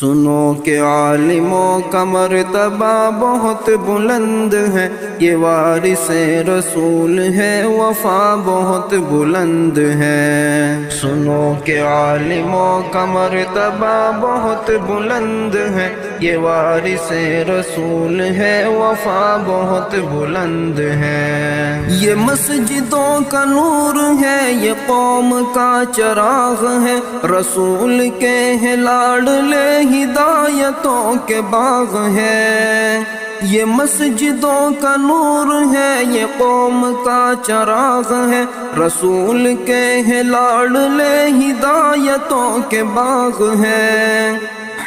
سنو کہ عالموں کا مرتبہ بہت بلند ہے، یہ وارث رسول ہے، وفا بہت بلند ہے۔ سنو کہ عالموں کا مرتبہ بہت بلند ہے، یہ وارث رسول ہے، وفا بہت بلند ہے۔ یہ مسجدوں کا نور ہے، یہ قوم کا چراغ ہے، رسول کے ہیں لاڈلے ہدایتوں کے باغ ہے۔ یہ مسجدوں کا نور ہے، یہ قوم کا چراغ ہے، رسول کے ہیں لاڈلے ہدایتوں کے باغ ہے۔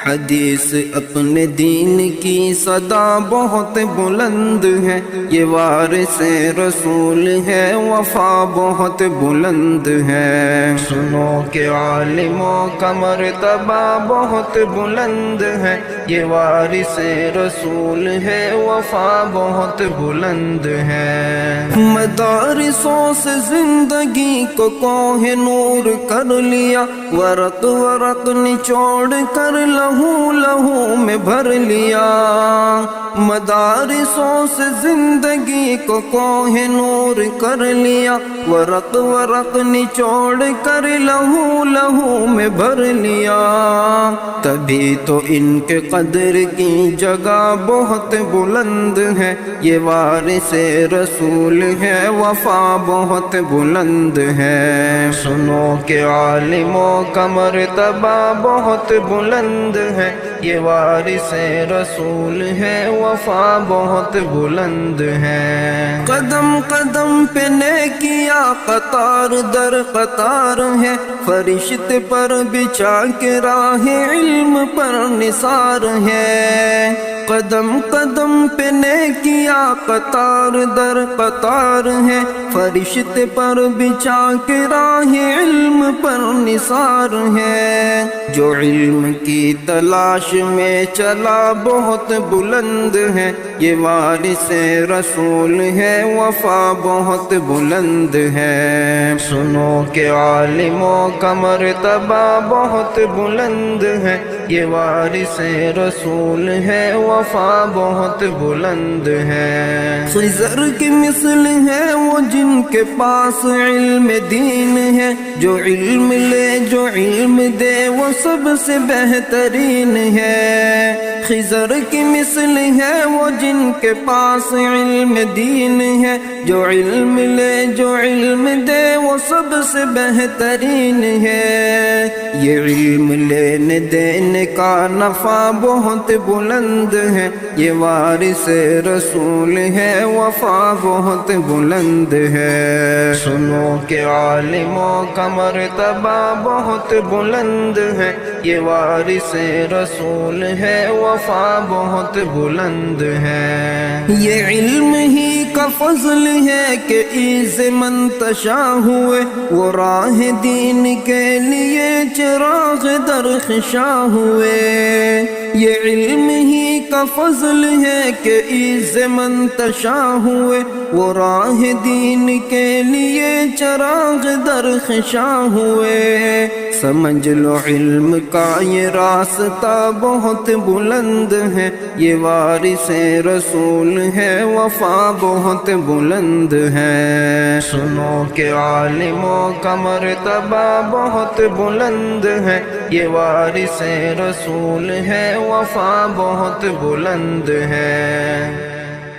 حدیث اپنے دین کی صدا بہت بلند ہے، یہ وارث رسول ہے، وفا بہت بلند ہے۔ سنو کہ عالموں کا مرتبہ بہت بلند ہے، یہ وارث رسول ہے، وفا بہت بلند ہے۔ مدارسوں سے زندگی کو کوہ نور کر لیا، ورق ورق نچوڑ کر لہو لہو میں بھر لیا۔ مدارسوں سے زندگی کو کوہ نور کر لیا، ورق ورق نچوڑ کر لہو لہو میں بھر لیا۔ تبھی تو ان کے قدر کی جگہ بہت بلند ہے، یہ وارث رسول ہے، وفا بہت بلند ہے۔ سنو کہ عالموں کا مرتبہ بہت بلند ہے، یہ وارث رسول ہے، وفا بہت بلند ہے۔ قدم قدم پہ نیکیاں قطار در قطار ہے، فرشتے پر بچھا کے راہ علم پر نثار ہے۔ قدم قدم پہ نیکیاں قطار در قطار ہے، فرشتے پر بچھا کے راہ علم پر نثار ہے۔ جو علم کی تلاش میں چلا بہت بلند ہے، یہ وارث رسول ہے، وفا بہت بلند ہے۔ سنو کہ عالموں کا مرتبہ بہت بلند ہے، یہ وارث رسول ہے، وفا بہت بلند ہے۔ خضر کی مثل ہے وہ جن کے پاس علم دین ہے، جو علم لے جو علم دے وہ سب سے بہترین ہے۔ خضر کی مثل ہے وہ جن کے پاس علم دین ہے، جو علم لے جو علم دے وہ سب سے بہترین ہے۔ یہ علم لینے دینے کا نفع بہت بلند ہے، یہ وارث رسول ہے، وفا بہت بلند ہے۔ سنو کہ عالموں کا مرتبہ بہت بلند ہے، یہ وارث رسول ہے، وفا بہت بلند ہے۔ یہ علم ہی کا فضل ہے کہ عز منتشا ہوئے، وہ راہ دین کے لیے چراغ درخشاں ہوئے۔ یہ علم ہی کا فضل ہے کہ عز منتشا ہوئے، وہ راہ دین کے لیے چراغ درخشاں ہوئے۔ سمجھ لو علم کا یہ راستہ بہت بلند ہے، یہ وارث رسول ہے، وفا بہت بلند ہے۔ سنو کہ عالموں کا مرتبہ بہت بلند ہے، یہ وارث رسول ہے، وفا بہت بلند ہے۔